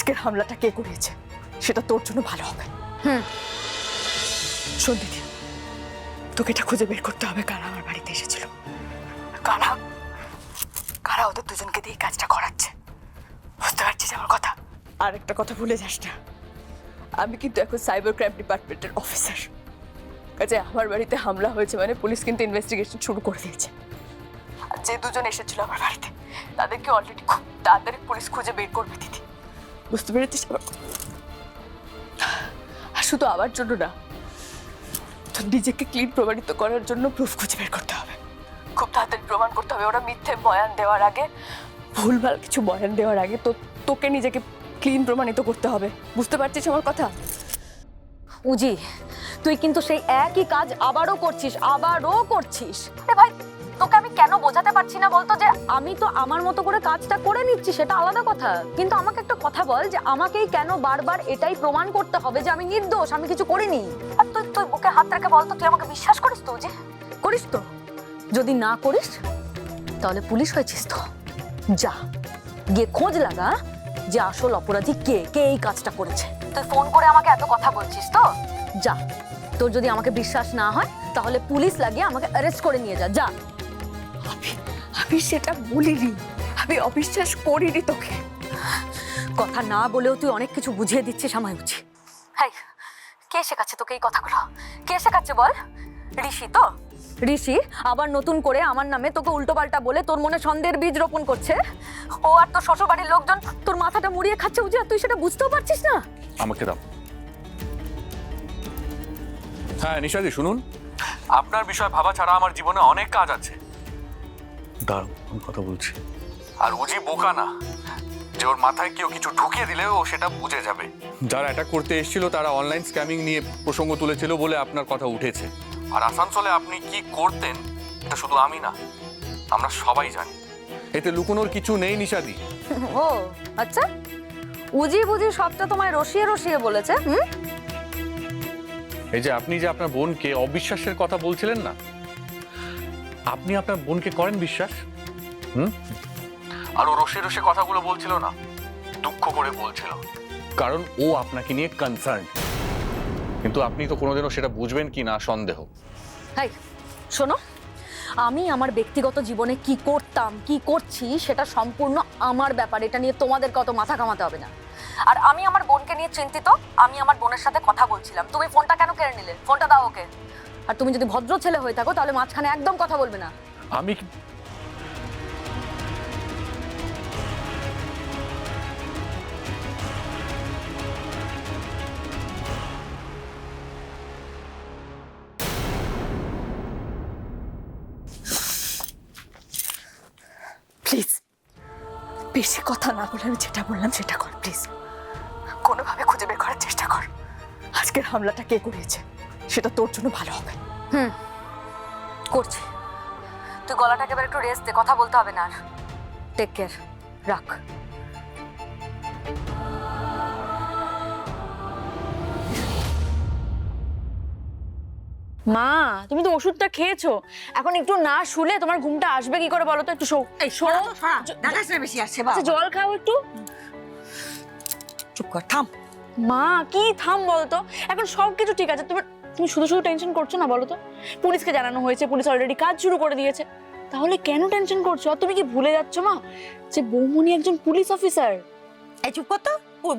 আজকের হামলাটা কে করেছে সেটা তোর জন্য ভালো হবে। শোন দিদি, তোকে এটা খুঁজে বের করতে হবে কারা আমার বাড়িতে এসেছিল, কারা কারা ওদের দুজনকে দিয়ে কাজটা করাচ্ছে। বুঝতে পারছিস আমার কথা? আর একটা কথা ভুলে যাস না, আমি কিন্তু এখন সাইবার ক্রাইম ডিপার্টমেন্টের অফিসার। কাজে আমার বাড়িতে হামলা হয়েছে মানে পুলিশ কিন্তু ইনভেস্টিগেশন শুরু করে দিয়েছে। আর যে দুজন এসেছিল আমার বাড়িতে তাদেরকে অলরেডি খুব তাড়াতাড়ি পুলিশ খুঁজে বের করবে দিদি। বুঝতে পেরেছিস? আর শুধু আমার জন্য না, তো নিজেকে ক্লিন প্রমাণিত করার জন্য প্রুফ খুঁজে বের করতে হবে। খুব তাড়াতাড়ি প্রমাণ করতে হবে ওরা মিথ্যে বয়ান দেওয়ার আগে, ভুলভাল কিছু বয়ান দেওয়ার আগে তো তোকে নিজেকে ক্লিন প্রমাণিত করতে হবে। বুঝতে পারছিস আমার কথা? উজি, তুই কিন্তু সেই একই কাজ আবারও করছিস। আরে ভাই, তোকে আমি কেন বোঝাতে পারছি না বলতো যে আমি তো আমার মতো করে কাজটা করে নিচ্ছি, সেটা আলাদা কথা। কিন্তু আমাকে একটা কথা বল যে আমাকেই কেন বারবার এটাই প্রমাণ করতে হবে যে আমি নির্দোষ, আমি কিছু করিনি? আর তুই বুকে হাত রেখে বলতো তুই আমাকে বিশ্বাস করিস তো? উজি, করিস তো? যদি না করিস তাহলে পুলিশ হয়েছিস তো, যা গিয়ে খোঁজ লাগা যে আসল অপরাধী কে এই কাজটা করেছে। তুই ফোন করে আমাকে এত কথা বলছিস তো, যা। তোর যদি আমাকে বিশ্বাস না হয় তাহলে পুলিশ লাগিয়ে আমাকে অ্যারেস্ট করে নিয়ে যা। আমি সেটা বলিনি, আমি অবিশ্বাস করিনি তোকে। কথা না বলেও তুই অনেক কিছু বুঝিয়ে দিচ্ছিস আমায়। উচি, হাই, কে শেখাচ্ছে তোকে এই কথাগুলো? কে শেখাচ্ছে বল? ঋষি তো? ঋষি আবার নতুন করে আমার নামে তোকে উল্টোপাল্টা বলে তোর মনে সন্দেহের বীজ রোপণ করছে। ও আর তোর শ্বশুর বাড়ির লোকজন তোর মাথাটা মুড়িয়ে খাচ্ছে। উজি, আর তুই সেটা বুঝতেও পারছিস না? আমাকে দাও। হ্যাঁ নিশাদি, শুনুন, আপনার বিষয় ভাবা ছাড়া আমার জীবনে অনেক কাজ আছে। দাঁড়াও, আমি কথা বলছি। আর উজি বোকা না যে ওর মাথায় কেউ কিছু ঢুকিয়ে দিলে ও সেটা বুঝে যাবে। যারা এটা করতে এসেছিল তারা অনলাইন স্ক্যামিং নিয়ে প্রসঙ্গ তুলেছিল বলে আপনার কথা উঠেছে। আর আসানসোলে আপনি কি করতেন এটা শুধু আমি না, আমরা সবাই জানি। এতে লুকোনোর কিছু নেই নিশাদি। ও আচ্ছা, উজি বুঝি সবটা তোমায় রসিয়ে বলেছে? এই যে আপনি যে আপনার বোনকে অবিশ্বাসের কথা বলছিলেন না, আপনি আপনার বোনকে করেন বিশ্বাস? আর ও রসে কথাগুলো বলছিল না, দুঃখ করে বলছিল, কারণ ও আপনাকে নিয়ে কনসার্ন। কিন্তু আপনি তো কোনোদিনও সেটা বুঝবেন কি না সন্দেহ। হাই শোনো, আমি আমার ব্যক্তিগত জীবনে কি করতাম কি করছি সেটা সম্পূর্ণ আমার ব্যাপার। এটা নিয়ে তোমাদের কত মাথা কামাতে হবে না। আর আমি আমার বোনকে নিয়ে চিন্তিত। আমি আমার বোনের সাথে কথা বলছিলাম, তুমি ফোনটা কেন কেড়ে নিলে? ফোনটা দাও ওকে। আর তুমি যদি ভদ্র ছেলে হয়ে থাকো তাহলে মাঝখানে একদম কথা বলবে না। আমি প্লিজ বেশি কথা না বলে আমি যেটা বললাম সেটা কর প্লিজ। কোনোভাবে খুঁজে বের করার চেষ্টা কর আজকের হামলাটা কে করেছে সেটা তোর জন্য ভালো হবে। করছি। তুই গলাটাকে এবার একটু রেস্ট দে, কথা বলতে হবে না আর। টেক কেয়ার, রাখ। মা, তুমি তো ওষুধটা খেয়েছো, এখন একটু না শুলে তোমার ঘুমটা আসবে কি করে বলো তো? একটু শো। এই শোনো তো, দাদাস না বেশি আসছে বাবা। আচ্ছা জল খাও একটু। চুপ কর, থাম। মা কি থাম বলো তো? এখন সবকিছু ঠিক আছে, তুমি শুধু টেনশন করছো না বলো তো? পুলিশকে জানানো হয়েছে, পুলিশ অলরেডি কাজ শুরু করে দিয়েছে, তাহলে কেন টেনশন করছো? আর তুমি কি ভুলে যাচ্ছ মা যে বৌমনি একজন পুলিশ অফিসার? এই চুপ কর তো,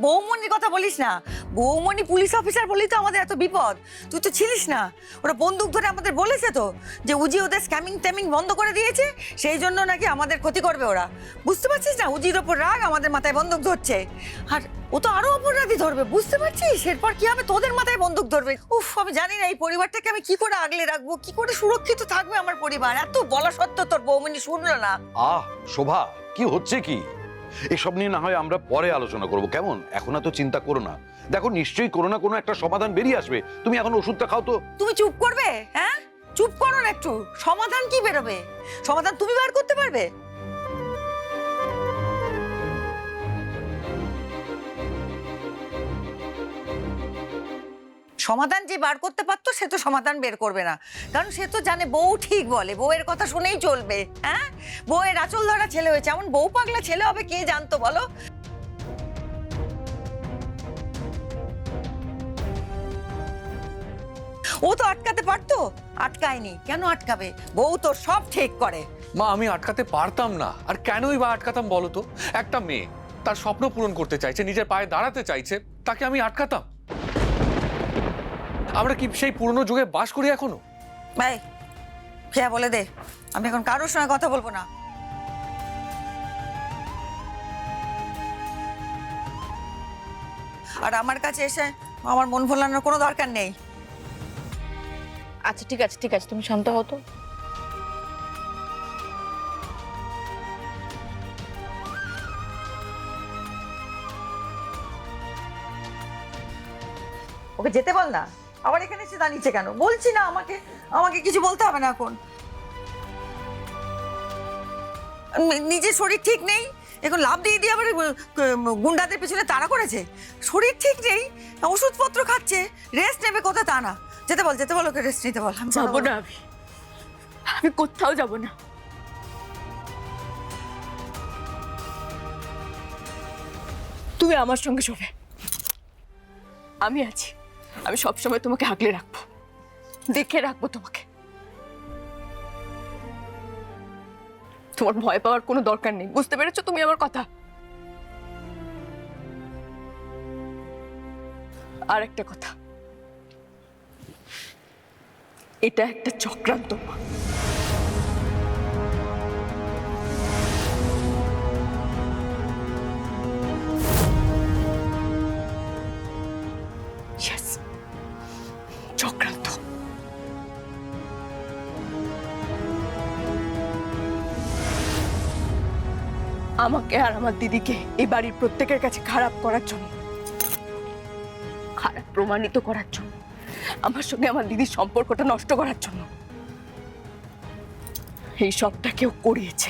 বৌমনির কথা বলিস না। বৌমনি পুলিশ অফিসার বলেই তো আমাদের এত বিপদ। তুই তো ছিলিস না। ওরা বন্দুক ধরে আমাদের বলেছে তো যে উজি ওদের স্ক্যামিং ট্যামিং বন্ধ করে দিয়েছে, সেই জন্য নাকি আমাদের ক্ষতি করবে ওরা। বুঝতে পারছিস না? উজির ওপর রাগ, আমাদের মাথায় বন্দুক ধরছে। আর ও তো আরো অপরাধী ধরবে, বুঝতে পারছিস? এরপর কি হবে? তোদের মাথায় বন্দুক ধরবে। উফ, আমি জানি না এই পরিবারটাকে আমি কি করে আগলে রাখবো, কি করে সুরক্ষিত থাকবে আমার পরিবার। এত বলা সত্ত্বেও তোর বৌমনি শুনলো না। শোভা, কি হচ্ছে কি? এসব নিয়ে না হয় আমরা পরে আলোচনা করব, কেমন? এখন এত চিন্তা করো না। দেখো, নিশ্চয়ই কোনো না কোনো একটা সমাধান বেরিয়ে আসবে। তুমি এখন ওষুধটা খাও তো। তুমি চুপ করবে? হ্যাঁ, চুপ করো না একটু। সমাধান কি বেরোবে? সমাধান তুমি বার করতে পারবে? সমাধান যে বার করতে পারতো সে তো সমাধান বের করবে না, কারণ সে তো জানে বউ ঠিক বলে, বউয়ের কথা শুনেই চলবে। হ্যাঁ, বউয়ের আঁচল ধরা ছেলে হয়েছে, এমন বউ পাগলা ছেলে হবে কে জানতো বলো? ও তো আটকাতে পারতো, আটকায়নি। কেন আটকাবে? বউ তো সব ঠিক করে। মা আমি আটকাতে পারতাম না, আর কেনই বা আটকাতাম বলো তো? একটা মেয়ে তার স্বপ্ন পূরণ করতে চাইছে, নিজের পায়ে দাঁড়াতে চাইছে, তাকে আমি আটকাতাম? আমরা কি সেই পুরনো যুগে বাস করি এখনো? ভাই খেয়া বলে দে, আমি এখন কারোর সঙ্গে কথা বলবো না। আর আমার কাছে এসে আমার মন ভোলানোর কোনো দরকার নেই। আচ্ছা ঠিক আছে ঠিক আছে, তুমি শান্ত হও তো। ওকে যেতে বল না, আবার এখানে এসে দাঁড়িয়েছে কেন? বলছি না আমাকে আমাকে কিছু বলতে হবে না এখন। নিজের শরীর ঠিক নেই, এখন লাভ দিয়ে দিয়ে আবার গুন্ডাদের পেছনে তাড়া করেছে। শরীর ঠিক নেই, ওষুধপত্র খাচ্ছে, রেস্ট নেবে কোথায় তা না। যেতে বল ওকে রেস্ট নিতে বল। আমি কথা যাবো বলবো। না, আমি কোথাও যাব না। তুমি আমার সঙ্গে শোবে, আমি আছি। আমি সবসময় তোমাকে আগলে রাখবো, দেখে রাখবো তোমাকে। তোমার ভয় পাওয়ার কোনো দরকার নেই, বুঝতে পেরেছো তুমি আমার কথা? আর একটা কথা, এটা একটা চক্রান্ত মা। Yes, চক্রান্ত। আমাকে আর আমার দিদিকে এই বাড়ির প্রত্যেকের কাছে খারাপ করার জন্য, খারাপ প্রমাণিত করার জন্য, আমার সঙ্গে আমার দিদির সম্পর্কটা নষ্ট করার জন্য এই সবটা কেউ করিয়েছে।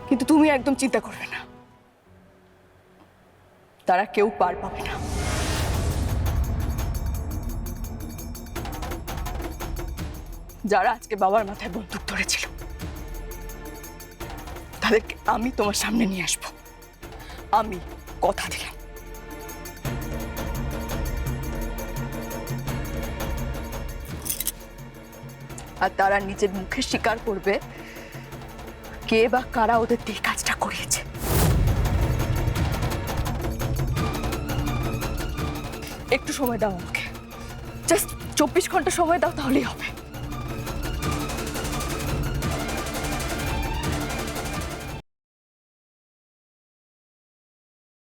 কিন্তু তুমি একদম চিন্তা করবে না, তারা কেউ পার পাবে না। যারা আজকে বাবার মাথায় বন্দুক ধরেছিল তাদেরকে আমি তোমার সামনে নিয়ে আসবো, আমি কথা দিলাম। আর তারা নিজের মুখে স্বীকার করবে কে বা কারা ওদের দিয়ে কাজটা করিয়েছে। একটু সময় দাও আমাকে, জাস্ট 24 ঘন্টা সময় দাও, তাহলেই হবে।